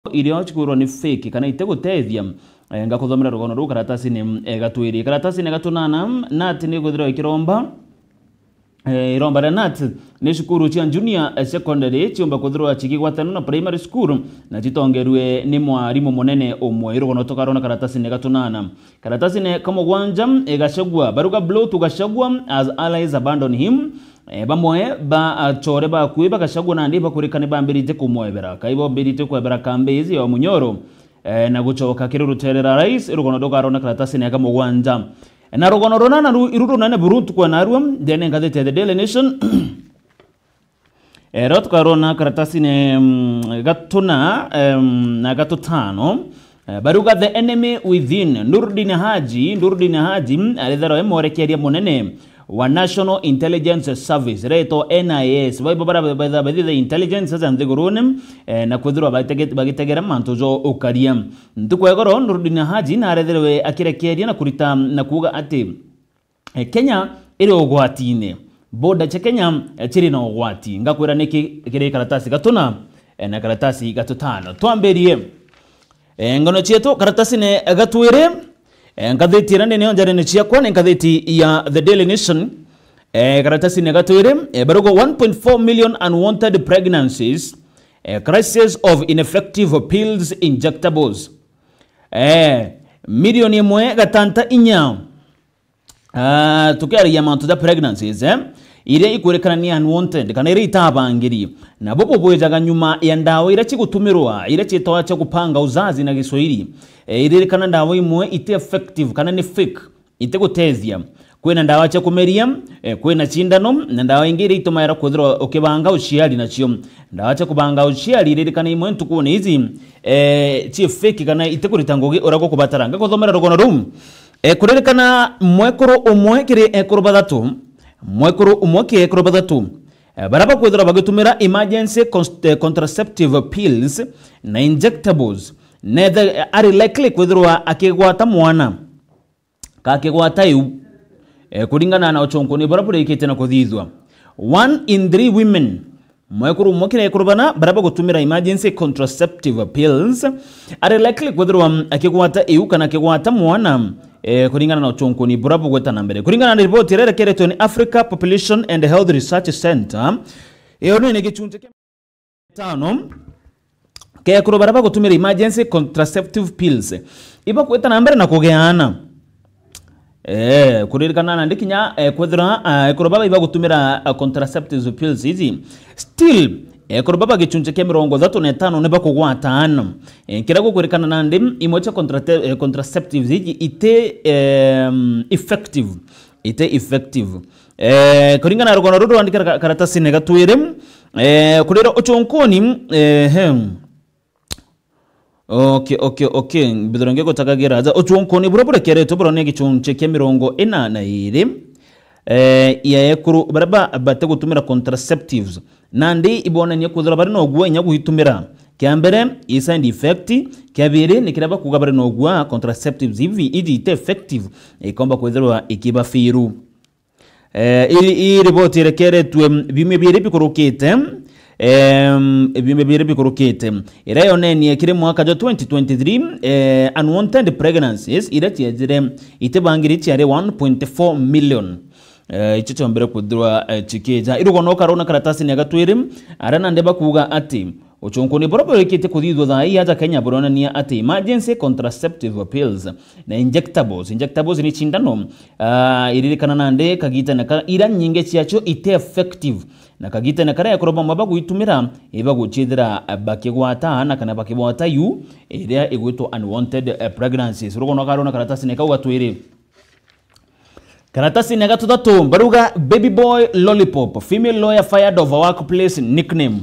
irio chikurwo ni fake kana ite gutethia ngakuthomera rugono ru karatasi ni gatwiri karatasi ni gatunana nat ni guthiro ikiromba iromba ya nat ni shukuru chia junior secondary chiomba kuthiro chikigwatano na primary school na chitongerwe ni mwarimu munene umwe irugono tokarona karatasi ni gatunana karatasi ni kamugwanja gashagwa baruga blow tugashagwa as allies abandon him bamwe ba achore ba kuiba gashagwa na ndiba kurikane bambirite kumwebera kaibo birite kwebera kambezi ya munyoro na gucoka kiruruterera rais irugono dokarona karatasi ni kamugwanja na rugono ronana iruru nane buruntu kwa naruam dene ngazete the Daily Nation rot karona karatasi ne gatuna na gatutano baruga the enemy within Nurdin Haji alidharo emorekeria munene wa National Intelligence Service reto NIS bara the intelligence and the gurunem na kudhuru bagitegera mantojo ukaria ndukwegoro Nurdin Haji na alidharo akirekeria na kurita na kuga ati Kenya iri ogwatine boda cha Kenya chiri na ogwati ngakwira niki kire karatasi gatuna na karatasi gatutano twamberie ngono chieto karatasi ne gatwire ngatheti rande ne onjare ne chiakwa ne ngatheti ya The Daily Nation karatasi ne gatwire barugo 1.4 million unwanted pregnancies crisis of ineffective pills injectables milioni mwe gatanta inya tukari ya amount of pregnancies ire ikurekana ni unwanted kana ire itabangiri na bobo boyejaga nyuma ya ndawa ire chigutumirwa ire chitoa cha kupanga uzazi na Kiswahili ire kana ndawa imwe ite effective kana ni fake ite gutethia kwena ndawa cha kumeria kwena chindano na ndawa ingire itumaira kuthiro ukibanga uciari nacio ndawa cha kubanga uciari ire kana imwe ntukune izi chi fake kana ite kuritangoge urago kubataranga kuthomera rugono rum kurerekana mwekoro umwe kire ekoro badatu mwekoro umwe kire ekoro badatu baraba kwethira bagitumira emergency contraceptive pills na injectables neither are likely kwethirwa akigwata mwana kakigwata yu kuringana na ochonko ni barabara ikete na kuthithwa 1 in 3 women mwekuru mwakire kurubana baraba gutumira emergency contraceptive pills are likely kwethirwa akigwata yu kana akigwata mwana kuringana na ochonko ni baraba gweta na mbere kuringana na report irekeretwe ni Africa Population and Health Research Center iyo ni gichunje tano ke kurubara gutumira emergency contraceptive pills iba gweta na mbere na kugeana kuririkana na ndikinya kwethira kurubaba iba gutumira contraceptive pills izi still kurubaba gichunje ke 35 ne bakugwatana kira gukurikana na ndim imocha contraceptives izi ite effective kuringana rugono rudo andika karatasi ne gatwire kurira ochonkoni Okay. Bidoronge gutagagira za ochuonko ni burabura kereto burone gichunche ke 42 ya ekuru baraba bate gutumira contraceptives nandi ibona nye kudura bari no gwa nya guhitumira kyambere isand effect kyabire nikiraba kugabara no gwa contraceptives ivi ite effective ikomba kwethirwa ikiba firu iri report irekeretwe bimwe bire bikorokete bimebire bikorokete irayo nene kire mwaka 2023 unwanted pregnancies irati yajire itebangiri cyare 1.4 million ico cyombere kudwa chikeja irugono karona karatasi ne gatwire arana ndeba kuga ati ochonko ni boroboro kite kudidwa dha ya Kenya borona ni ati emergency contraceptive pills na injectables ni chindano iririkana nande kagita na ira nyinge chiacho ite effective na kagita na kare yakoroba mabagu itumira iba guchidira bakigwata na kana bakigwata yu area igwito unwanted pregnancies rugono karona karatasi ne kawatwire karatasi ne gatutatu baruga baby boy lollipop female lawyer fired over workplace nickname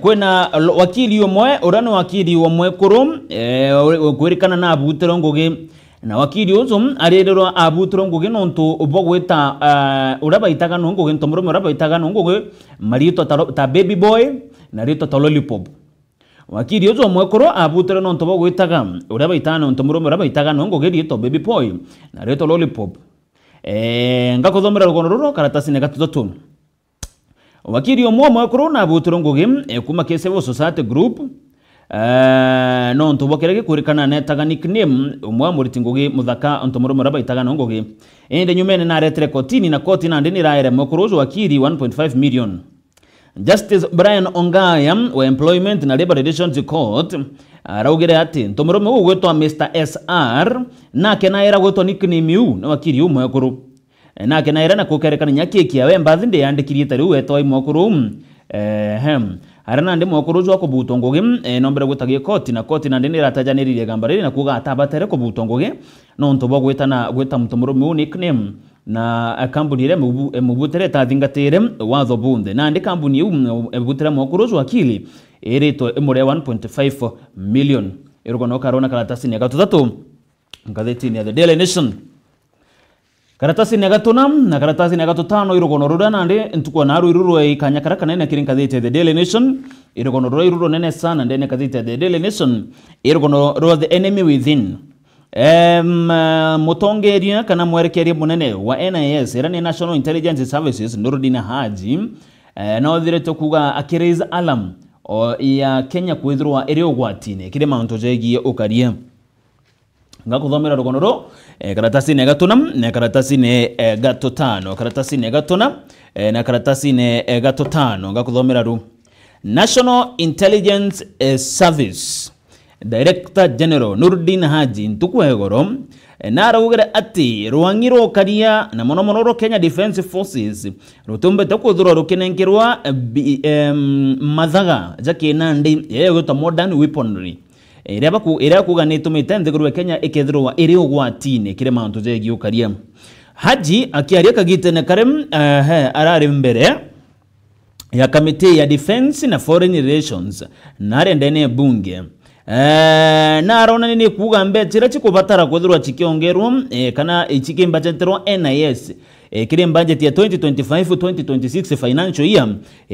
kwena wakili yomwe urano wakili womwe kurum kwerikana na abutero ngoge na wakili ozo arerero abutero ngoge nonto ubogweta uraba itaga ngoge ntomuro uraba itaga ngoge marito ta baby boy na rito ta lollipop wakili ozo omwe kuro abutero nonto bogwetaga uraba itano ntomuro uraba itaga ngoge rito baby boy na rito lollipop ngakothomera rugono ruro karatasi ne gatutatu wakili omwe omwe kuro na abutero ngoge kuma Kesevo Society Group no ntubokere kurikana netaga nickname umwa muriti ngugi muthaka ntomoro muraba itagana ngugi ende nyumene na retre kotini na koti na ndini raere mokorozo wakiri 1.5 million. Justice Brian Ongaya wa Employment na Labor Relations Court araugire ati ntomoro mu gwetwa Mr SR na kenaira gwetwa nickname yu na wakiri umwe kuru na kenaira na kukerekana nyakeki yawe mbathinde yandikirie tari wetwa imokuru arana ndi mokorozo ko butongoge nombere gwetagie koti na koti na ndini ratajaniririe gambariri na kuga atabatere ko butongoge no ntobo gweta mtomoro mu nickname na kambuni ile mubutere tathingatire watho bunde na ndi kambuni yu ebutere mokorozo akili erito emore 1.5 million irugono karona karatasi ne gatutatu ngatheti ni The Daily Nation karatasi ne gatuna na karatasi ne gatutano irugono rudana ndi ntukwa naru iruro ikanya karakana ne kirin katheti The Daily Nation irugono ro iruro nene sana ndene katheti The Daily Nation irugono ro The Enemy Within. Mutongeria kana mwerekeria munene wa NIS era ni National Intelligence Services Nurdin Haji na othirete kuga akiraise alarm ya Kenya kwithirwa iri ugwatine kire maunto jegie ukaria ngakuthomera rugonoro karatasi ne gatuna na karatasi ne gatutano karatasi ne gatuna na karatasi ne gatutano ngakuthomera ru National Intelligence Service Director General Nurdin Haji ntukwegoro naraugira ati ruangiro karia na monomonoro Kenya Defence Forces rutumbe takuthura rukinenkerwa mathaga jake nandi yegota modern weaponry ira kuga nitumite nthigurwe Kenya ikethirwa iri ugwatine kire mantu jegi ukaria Haji akiaria kagitene karem arari mbere ya Committee ya Defence na Foreign Relations nare ndene bunge na arona ni kuga mbetira chikubatara kwethirwa chikiongerwo kana ichikimba chenterwa NIS kire budget ya 2025-2026 financial year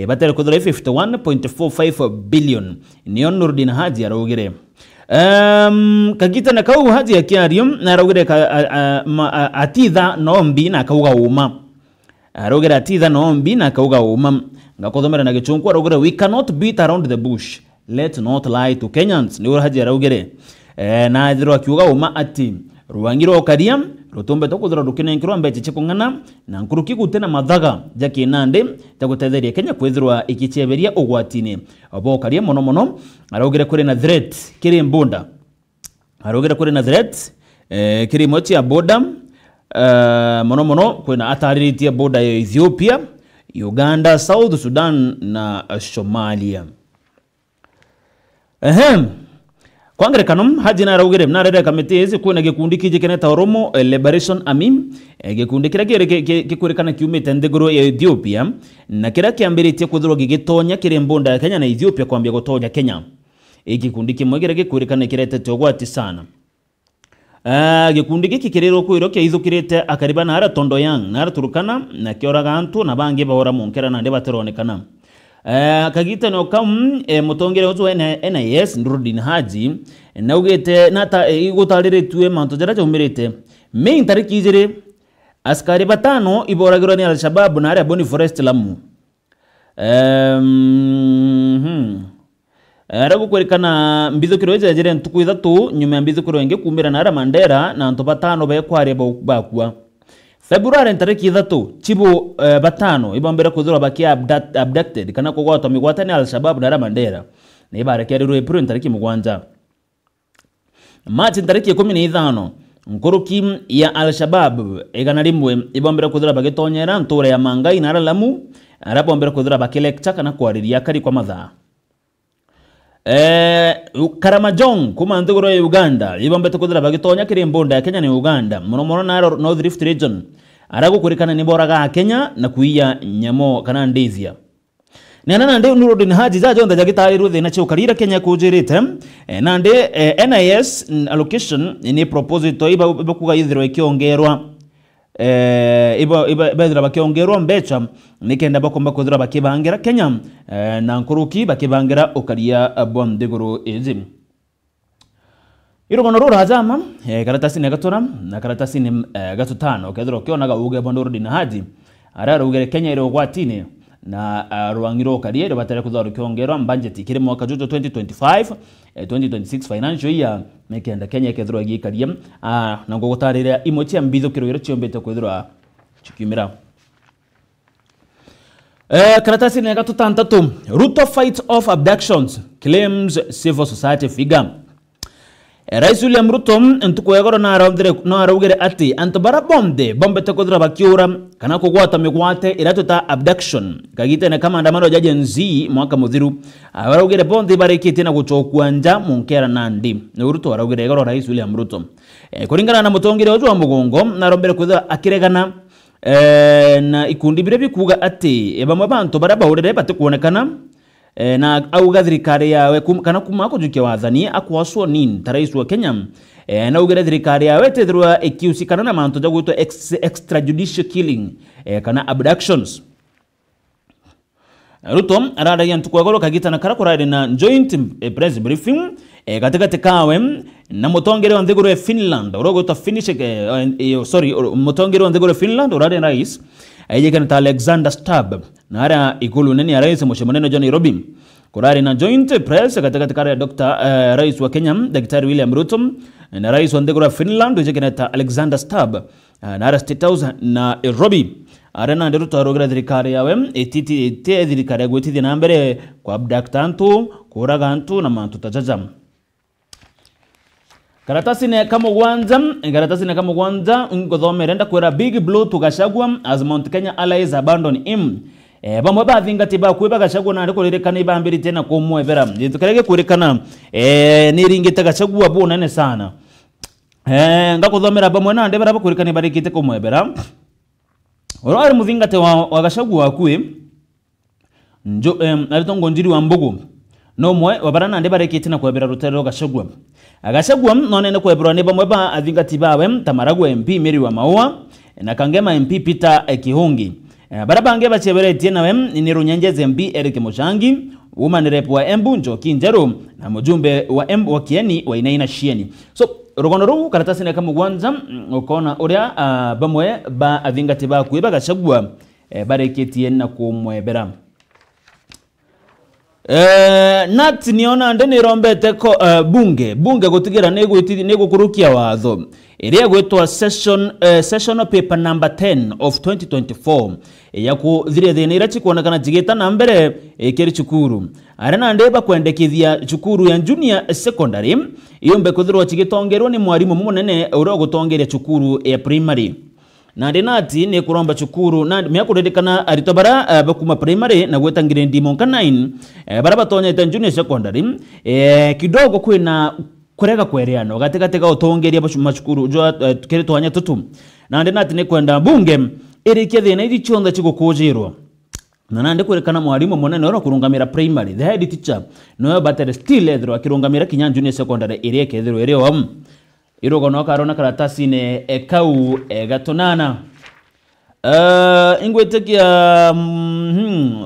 batara kwethirwa 51.45 billion niyo Nurdin Haji araugire kagita na kau Haji akiario na araugire atitha nombi na kauga uma araugire atitha nombi na kauga uma ngakothomera na gichunku araugire we cannot beat around the bush. Let's not lie to Kenyans. Ni Haji araugire na thiro akiuga uma ati ruangiro karia rutumbe tokuthira rukinenkirwa mbeche chikungana na nkuruki gutena mathaga jake nande tagutetheria Kenya kwithirwa ikicheberia ugwatine abo karia mono araugire kuri na threat kiri mbunda araugire kuri na threat kiri mochi ya boda mono kwina atariritie boda ya Ethiopia, Uganda, South Sudan na Somalia. Kwangere kanum Haji na araugire mnarede kamite ezi kuona gikundi kije keneta Oromo Liberation Army gikundi kira kikurikana kiumite nthiguru ya Ethiopia na kira kiambiritie kuthirwa gigitonya kire mbunda ya Kenya na Ethiopia kwambia gutonya Kenya gikundi kimwe kira gikurikana kirete ugwati sana gikundi giki kirero kwiro kia ithukirite akariba na ara Tondo Yang na ara Turukana na kioraga antu na bangi bahora munkera na ndeba teronekana kagita no kam mutongere uzo NIS Nurdin Haji na ugete nata igutarire tuwe manto jara umirite main tariki jere askari batano iboragiro ni Al-Shabaab na area Boni Forest Lamu aragu kwerikana mbithukiro jere ntuku ithatu nyuma mbithukiro enge kumira na ara Mandera na nto batano bekware bakwa February tariki ithatu chibu batano ibombera kuthura baki abducted kana kugwata migwatani Al-Shabaab na Mandera na ibarekererwe April tariki 7 March tariki 15 nkuruki ya Al-Shabaab igana rimwe ibombera kuthura bagitonyera ntura ya Mangai na Lamu arabombera kuthura bakilecture kana kwariria kari kwa mathaa Karamajong kuma nthiguru ya Uganda ibombete kuthira bagitonya kiri mbunda ya Kenya na Uganda mono na North Rift region aragu kurikana ni boraga Kenya na kuiya nyamo kana ndithia nana nde Nurdin Haji za jonda jagitariru thina chukarira Kenya kujirite nande NIS allocation ni proposal iba kuga ithiro ikiongerwa iba bakiongerwa mbecha nikenda bakomba kuthira bakibangira Kenya na nkuruki bakibangira ukaria bondeguru ezi irogono rura hazama karatasi ne gatora na karatasi ne gatutano kethiro kionaga uge Nurdin Haji arara ugere Kenya iro gwatine na rwangiro kariere batare kuthoro kiongerwa budget kire mwaka jojo 2025 2026 financial year mekenda Kenya kethirwa gikaria na ngogutarira imwe cia mbithukiro ira ciombete kwithirwa chikiumira. Karatasi nega tutantatu. Ruto fight off abductions, claims civil society figure. Rais William Ruto ntukwegoro na araugire ati antubara bombe tekodra bakiura kana kugwata migwate iratuta abduction kagitene kama andamano ya Gen Z mwaka muthiru araugire bonde barikite na guchokua nja munkera nandi Ruto araugire egoro Rais William Ruto kuringana na mutongire ojo wa mugongo na rombere kwitha akiregana na ikundi bire bikuga ati bamwe bantu barabahurire batikuonekana na auga thirikari yawe kana kuma kujukia wathani akwaswo nin tarais wa Kenya na ugere thirikari yawe tethirwa ikiusikana na mantu jagwito extrajudicial killing kana abductions. Ruto araragia ntukwegoro kagita na karakorari na joint press briefing katikati kawe na mutongere wa nthiguru ya Finland urogota Finnish mutongere wa nthiguru ya Finland urari rais ayekana ta Alexander Stubb na ara ikulu nene ya rais mshemaneno John Nairobi kurari na joint press katikati kare Dr. Rais wa Kenya Daktari William Ruto na rais wa nthiguru ya Finland ayekana ta Alexander Stubb na ara State House na Nairobi arena Ruto arogera thirikari yawe etiti thirikari ya gwetithia na mbere kwa abductantu kuragantu na mantu tajaja. Karatasi ne kama gwanza ngothomere nda kwera big blow to Gachagua as Mount Kenya allies abandon him. Bamwe bathingati ba kweba Gachagua na ndikuririkana ibambiri tena kumwebera tukarege kuririkana niringite Gachagua bu nene sana ngakuthomera bamwe na ndebera bakurikana barikite kumwebera orari muthingate wa Gachagua akue njo aritongo njiri wa mbugu no mwe wabarana ndeba rekite na kwebera rutero Gachagua none ne kwebera ne bamwe ba athingati bawe Tamaragwe MP Mary wa Maua na Kangema MP Peter Kihungi barabange bacheberetie nawe ni Runyenjeze MP Eric Mushangi woman rep wa Embu Njoki Njeru na mjumbe wa Embu wa Kieni wa Inaina Shieni. So rogono ru karatasi ne kama gwanza ukona uria bamwe ba athingati ba kweba Gachagua bareketie na kumwebera nat niona ndene rombete ko bunge gutigira nego kurukia watho iria gwetwa session paper number 10 of 2024 ya kuthire thina ira chikuonekana jigita na mbere kiri chukuru arena ndeba kwendekithia chukuru ya junior secondary iyombe kuthirwa chigitongerwa ni mwarimu munene uro gutongeria chukuru ya primary na ndenati ni kuromba chukuru na miakuredekana aritobara bakuma primary na gweta grade monka 9 bara batonya ta junior secondary kidogo kwina kurega kwereano gategatega utongeria machukuru jo tukere twanya tutu na ndenati ni kwenda bunge irikie thina iri chonda chigukujirwa na nande kurekana mwarimu munene ora kurungamira primary the head teacher no battle still ethro akirungamira kinya junior secondary iriye kethiro iriyo irogono karona karatasi ne ekau gatonana ingwetekia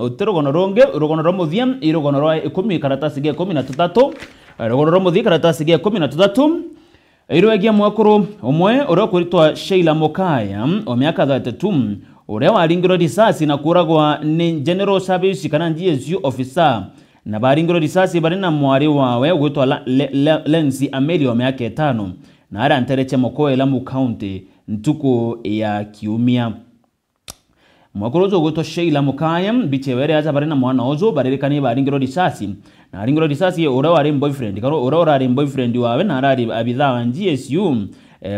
uterogono ronge urogono romothiam irogono rwa 10 karatasi ge 13 urogono romothi karatasi ge 13 iroegia mwakuru omwe oro kuritwa Sheila Mokaya o miaka 32 uria waringiro risasi na kuragwa ni general service kana GSU officer na baringiro risasi bari na mwari wawe gwitwa Lenzi Amelio miaka 5 na ara ntereche Mokoe Lamu County ntuko ya Kiumia mwakorozo gwitwa Sheila Mokaya bichewere aza bari na mwana ozo baririkani baringiro risasi na ringiro risasi ura wari boyfriend karo ura wari boyfriend wawe na arari abitha wa GSU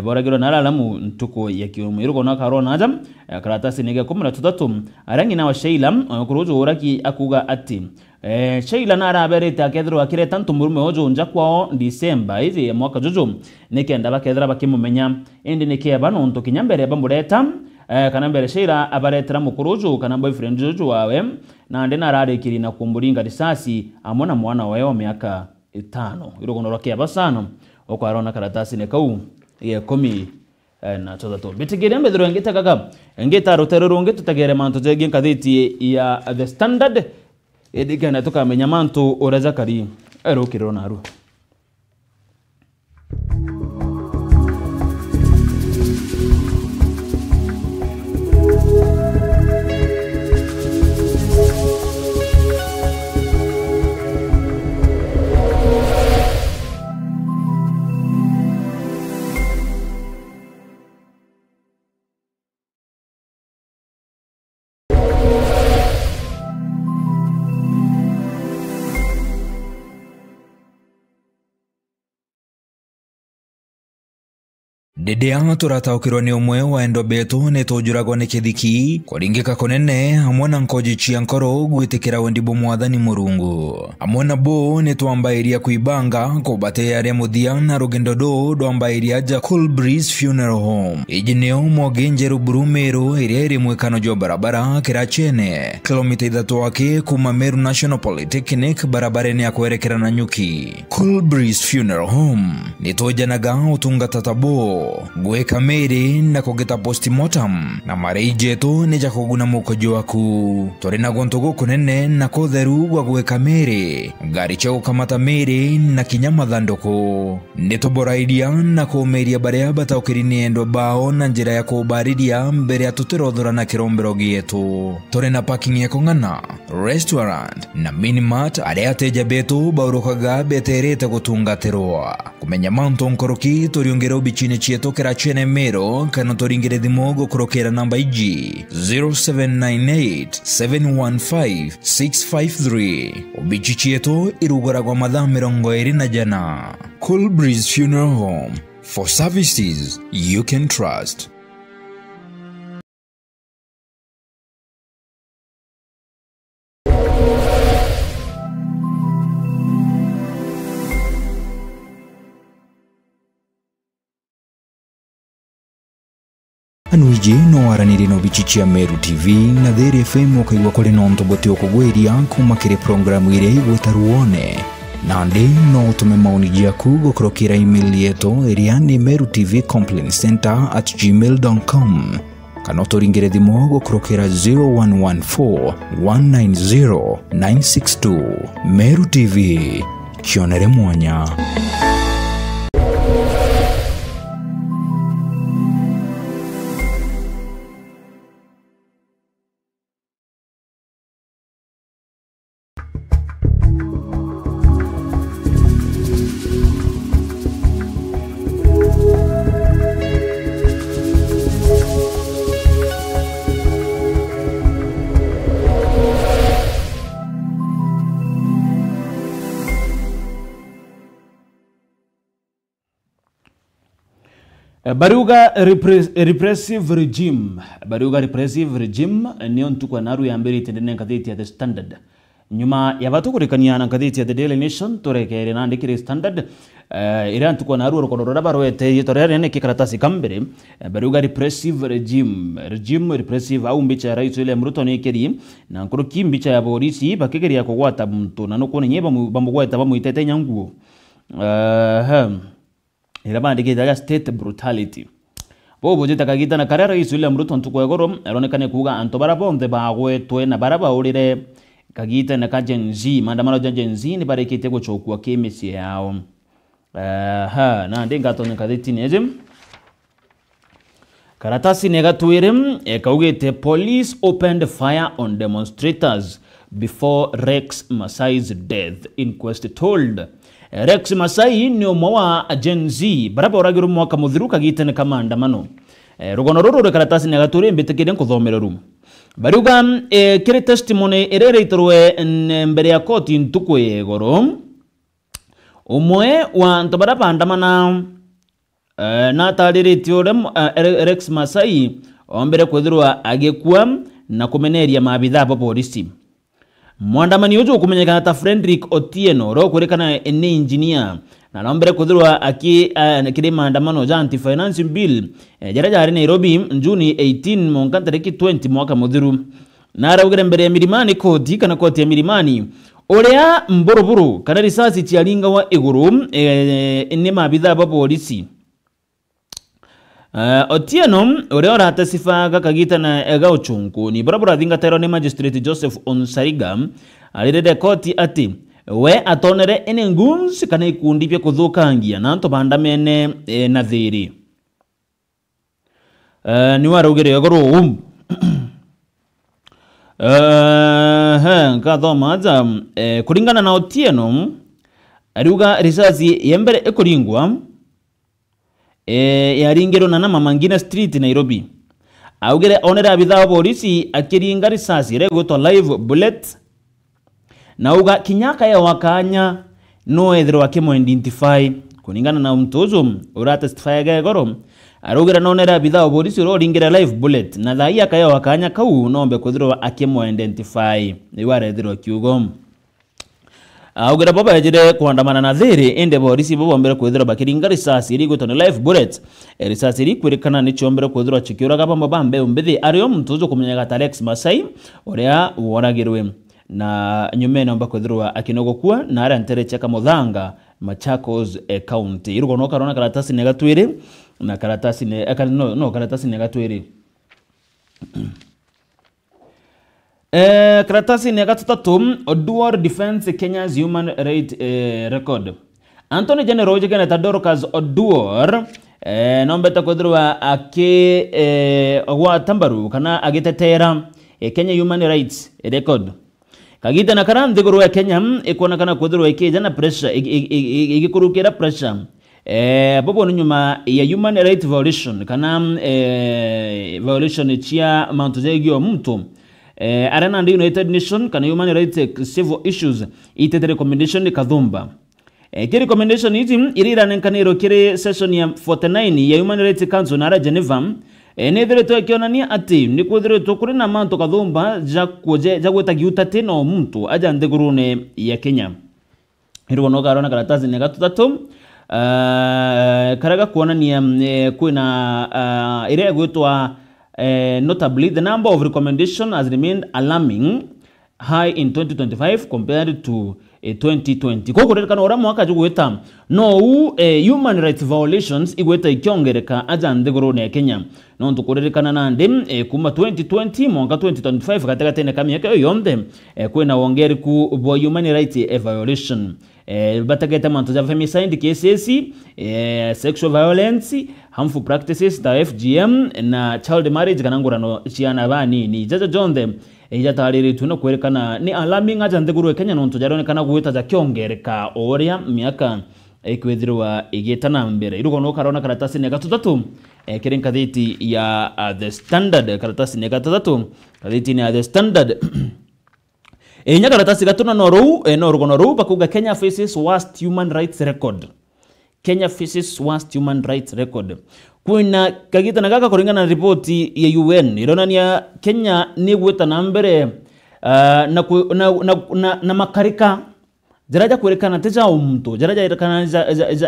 boragiro na Lamu ntuko ya Kiumia irugo na karona aza karatasi nige 13 arangi na wa Sheila mwakorozo uraki akuga ati Sheila nara berete akethro akire tanto murume ojo nja kwao December izi mwaka jojo nikenda bakethra bakimumenya indi nikeba no nto kinyambere bamureta kana mbere Sheila abaretera mukurujo kana boyfriend jojo wawe na ndena ararikiri na kumburinga risasi amona mwana wawe wa miaka 5 irogono rake abasano okwarona karatasi ne kau ye 10 na toto bitigire mbedro ngita kaka ngita rotero ngita tutagere manto jege nkathiti ya The Standard edigana tukamenya mantu oraza kari erokiro naru Dedea turataukirwa ni umwe wa endo betu netujuragwa ni kithiki kuringika kunene hamwe na nkoji cia nkoro gwitikira wendibo mwathani Murungu. Hamwe na bo nitwambairia kuibanga kubate aria muthia na rugendo rwambairia ja Cool Breeze Funeral Home. Iji nio Mogenjeru Brumeru iria iri mwikano jo barabara Kirachene kilomita 3 wake kuma Meru National Polytechnic barabareni ya kuerekera na Nyuki. Cool Breeze Funeral Home nitujanaga utungata tabo gweka meri na kugeta postmortem na marei jetu nija kuguna mukojo waku tori na gontogo kunene na kotheru gwa gweka meri gari cha ukamata meri na kinyama thandoko nitoboraidia na kumeria baria bataukirini endo bao na njira ya kubaridia mbere ya tuterothora na kirombero gietu tori na parking ya kongana restaurant na minimart aria ateja betu baurukaga beterete gutungatirwa kumenya manto nkoroki toriongera ubichine chieto Kirachene Mero kana toringire thimo gukurokera namba iji 0798-715-653 ubichi chieto irugoragwa mathaa 24 Cool Breeze Funeral Home, for services you can trust. Anuiji no waraniri no bichichia Meru TV na There FM wakaiwa kule nonto bote okugweria kumakire programu ire igwetaruone nandi no utume maoni jaku gukurokira email yetu eriani merutvcomplaintcenter@gmail.com kana uturingire thimo gukurokira 0114-190-962. Meru TV, kionere mwanya. Baruga repressive regime niyo ntukwa naru ya mbere itendene nkatheti ya The Standard nyuma ya batu kurikania na nkatheti ya The Daily Nation turekere na ndikire Standard ira ntukwa naru rukorora barwete yitorere ne kikaratasi kambere baruga repressive repressive au mbicha ya Rais William Ruto ne keri na nkuruki mbicha ya polisi bakigeria kugwata muntu na nuko nyeba bamugwata bamuitete nyanguo irabandikitaga state brutality bobo jitakagita na karera Rais William Ruto ntuko egoro aronekane kuga anto barabonde bagwetwe na baraba urire kagita na Gen Z maandamano ya Gen Z ni barekete guchokwa kemisi yao na ndenga tonye kadeti neje karatasi negatwire kaugete police opened fire on demonstrators before Rex Masai's death, inquest told. Rex Masai ni umwa Gen Z baraba uragiru mwaka muthiru kagitene kama andamano rugono ruru rekaratasi negatwire mbitekire nkuthomera rum baruga kire testimony erere itorwe mbere ya koti ntuko yegoro umwe wa ntobaraba andamana na taririti ore Rex Masai ombere kwethirwa agekua na kumeneria mabitha pa polisi mwandamani ujo kumenyekana ta Frederick Otieno ro kurekana ni engineer na naombere kwethirwa akire maandamano ja anti finance bill jaraja Nairobi Juni 18 monka tariki 20 mwaka muthiru na raugire mbere ya milimani koti kana koti ya milimani orea mburuburu kana risasi tialinga wa iguru ni mabitha pa polisi Otieno orea ratasifaga kagita na ega uchungu ni barabara thinga tero ni magistrate Joseph Onsariga alirede koti ati we atonere ene ngunsi kana ikundi pya kuthukangia na anto bandamene na thiri ni warugire egoro kathoma aja kuringana na Otieno ariuga risasi yembere ekuringwa yaringero na Mama Ngina Street Nairobi augere onera abitha polisi akiringa risasi regotwa live bullet na uga kinyaka ya wakanya no ethero akimo identify kuningana na mtuzo uratestify gagoro arugira nonera bitha oborisi ro ringira live bullet na thai akaya wakanya kau nombe kuthirwa akimo identify ni warethirwa kiugo augira baba ejire kuandamana na thiri ende borisi bobo mbere kuthirwa bakiringa risasi iri gutona live bullet risasi iri kwirikana ni chombere kuthirwa chikiuraga bamba bambe umbithi ario mtuzo kumenyaga Alex Masai uria woragirwe na nyume nomba kuthirwa akinogokua na ara ntere cheka Muthanga Machakos County irugo no karona karatasi ne gatwiri na karatasi ne karatasi ne gatwiri karatasi ne gatatu Oduor Defense Kenya's Human Rights Record Anthony General Jigana Tadorkas Oduor nombeta kuthirwa wa tambaru kana agitetera Kenya Human Rights Record kagita na karandi guru ya Kenya ikona kana kuthirwa ikijana pressure igikurukira pressure bobo nyuma ya human rights violation kana violation chia mantuzegio mtu arena ndi United Nation kana human rights civil issues ite recommendation kadhumba ki recommendation iti irira nenkaniro kire session ya 49 ya Human Rights Council na Geneva nethire to kionania ati ni kuthire to kuri na manto kadhumba jagweta giutate no muntu aja ndegurune ya Kenya hirwo no garona karatazi ne gatatu karaga kuonania kwina ire gwitwa notably the number of recommendation has remained alarming high in 2025 compared to 2020 koko rekana ora mwaka jugweta no human rights violations igweta ikiongereka aja ndegorone ya Kenya no tukurerekana nande kuma 2020 mwaka 2025 katika tena kama yake yomde kwena wongeri ku human rights violation batageta manto za femicide cases sexual violence harmful practices ta FGM na child marriage kanangurano chiana bani ni jaja jonde ijatariri tuno kwerekana ni alarming aja ndeguru Kenya no tujarone kana gwita za kiongereka oria miaka ikwithirwa igitana mbere irugo no karona karatasi ne gatatu kirenka thiti ya The Standard karatasi ne gatatu thiti ni The Standard enya karatasi gatuna no rugo no ru bakuga Kenya faces worst human rights record Kenya faces worst human rights record kuna kagita nagaka kuringana na ripoti ya UN ironania Kenya ni gweta na mbere na makarika jaraja kurekana teja umto jaraja irekana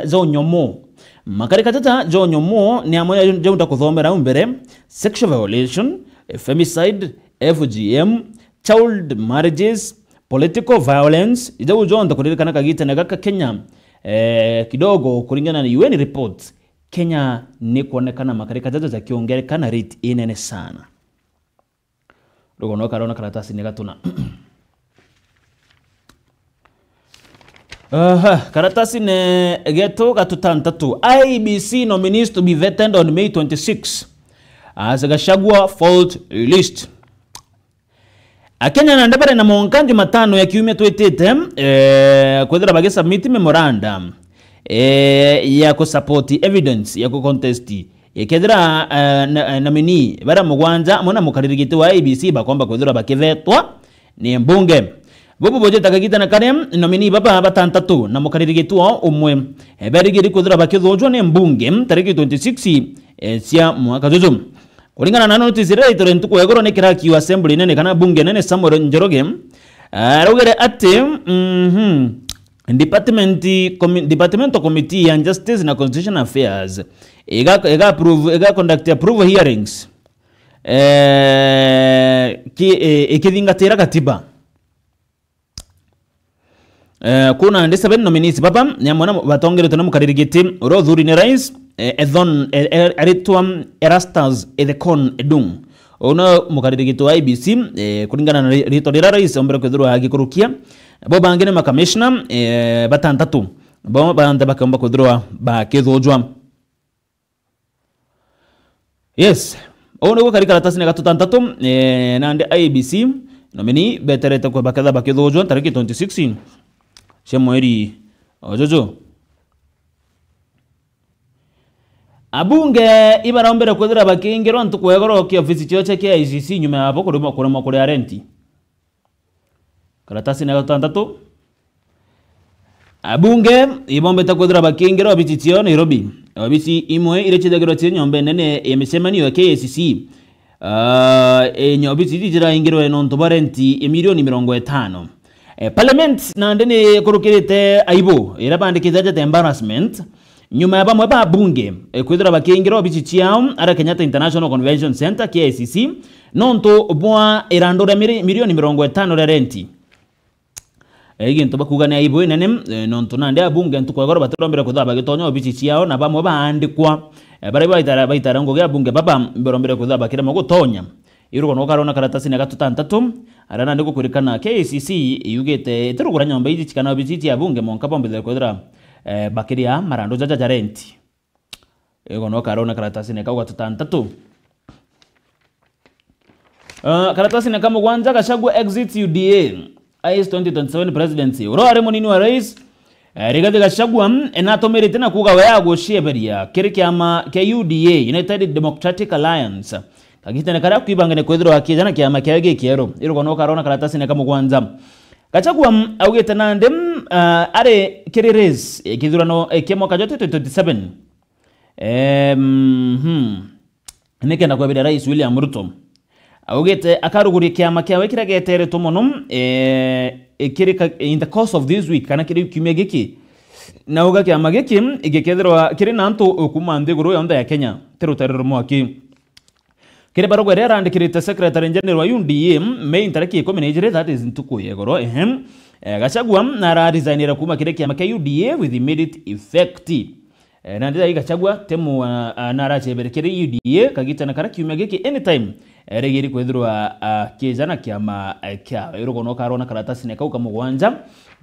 za onyomo makarika teja za onyomo ni amoya jonta kuthomera mbere sexual violation femicide FGM child marriages political violence ijabu jonta kurekana kagita nagaka Kenya kidogo kulingana na UN report Kenya ni kuonekana makarika jaja za kiongerekana rate inene sana rugo karona karatasi ni gatuna karatasi ne geto gatutantatu IBC nominees to be vetted on May 26 as Gachagua fault list Kenya na ndabare na monkanji matano ya kiumia twetete kwethira bage submit memorandum ya ku support evidence ya ku contest ikethira nominee bara mugwanja mona mukaririgite wa IBC bakomba kwethira bakivetwa ni mbunge bobo boje takagita na kare nominee baba batantatu na mukaririgitwa umwe berigiri kwethira bakithojwa ni mbunge tariki 26 cia mwaka juju kulingana na notice ile itore ntuko yagoro ne kiraki wa assembly nene kana bunge nene Samuel Njoroge rogere ati Department Committee on Justice na Constitutional Affairs ega conduct approve hearings ikithingatira katiba kuna ndi 7 nominees baba nyamona batongere tuna mukaririgiti urothuri ni rais Ethon Eritwam Erastus Ethekon Edung ono mukaririgiti wa IBC kulingana na rito rira rais ombere kwithirwa agikurukia bo bangene makamishna batantatu bo banda bakomba kwithirwa bakithojwa yes ono ko karatasi ne gatutantatu nande IBC nominee beterete kwa bakadha bakithojwa tariki 2016 Shemweri ojojo abunge ibaraombere kwethira bakingirwa ntukwegoro ki ofisi choche kia ICC nyuma yapo kurima kuri renti karatasi na gatandatu abunge ibombeta kwithira bakingiro abititio Nairobi abisi imwe ire chithagirwa chi nyombe nene emesemanio ya KCC nyobiti jira ingiro nonto barenti milioni 50. Parliament na ndene kurukirite aibo ira bandikithaje embarrassment nyuma ya bamwe ba bunge kwithira bakingiro bichichiao ara Kenyatta International Convention Center KICC nonto bwa irandura milioni 50 ya renti eginto bakugana aibo nene nonto nande abunge ntukwagora batirombere kuthaba gitonyo bichichiao na bamwe baandikwa bare baitara ngo ya bunge baba mberombere kuthaba kire mugutonya irugo no karona karatasi na gatutantatu arana ndiko kurikana KCC yugete terugura nyomba iji chikana biziti ya bunge monka bombe kwethira bakiria marando jaja renti ego no karona karatasi ne kauga tutantatu karatasi ne kama kwanza Gachagua exit UDA IS 2027 presidency uro are munini wa rais Rigathi Gachagua enatomere tena kuga waya gosheberia kirikiama ke UDA United Democratic Alliance kagitene kara kwibangane kwethiro akijana kiama kyage kiero irugo no karona karatasi ne kama kwanza Gachagua augete nande are kirires kithurano kemo kajote 2027 nekenda kwa bidara rais William Ruto augete akaruguri kiama kyawe kiragetere tomono kirika in the course of this week kana kiri kimya giki na uga kiama giki igekethirwa kiri nanto kumande guru yonda ya Kenya terutero mwaki kire barogwe rera andikirite secretary general wa UDA Mei tariki 17 that is ntuko yegoro Gachagua na resignera kuma kire kiama ka UDA with immediate effect na ndira Gachagua temu na rachebere kire UDA kagitana kara kimya giki anytime regeri kwethirwa kijana kiama kya irugo no karona karatasi ne kauka mugwanja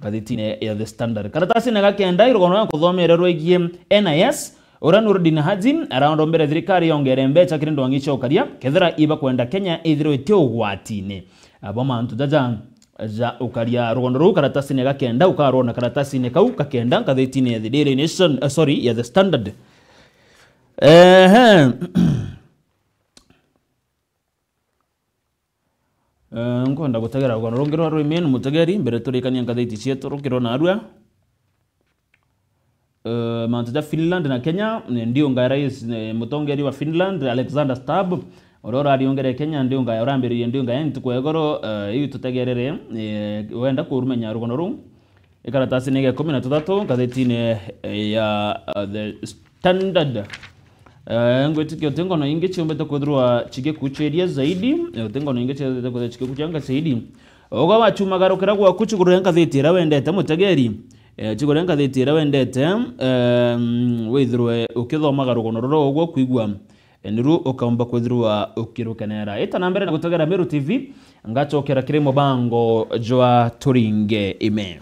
gathitine ya The Standard karatasi ne gakenda irugo no kuthomererwo igie NIS Oranurdin Haji around mbere thirikari yongere mbecha kirindo wangicho karia kethira iba kwenda Kenya ithiro itio gwatine aboma antu jaja ja ukaria rugondo ru karatasi ne gakenda ukarona karatasi ne kauka kenda gathitine ya The Daily Nation ya The Standard nkonda gutegera rugano rungiro rwimene mutegeri mbere turikania ngathiti cietu rukirona arua mantu Finland na Kenya ndio nga rais mutongeri wa Finland Alexander Stubb orora ariongere Kenya ndio nga orambiriye ndio nga ntukwegoro iyo tutegerere wenda kurumenya rugano ru ikaratasi nege 13 ngathitine ya The Standard ngwetikio tengo no inge chiombeta kwithirwa chige kucheria zaidi tengo no inge chiombeta kwithirwa chige kuchanga zaidi oga wachuma garukira gwa kuchuguru ngathitira wendete mutegeri chiguru ngathitira wendete withirwe ukithoma garugono roro ogwo kuigwa niru ukaomba kwithirwa ukirukenera eta nambere na gutegera Meru TV ngachokera kirimo bango jwa turinge ime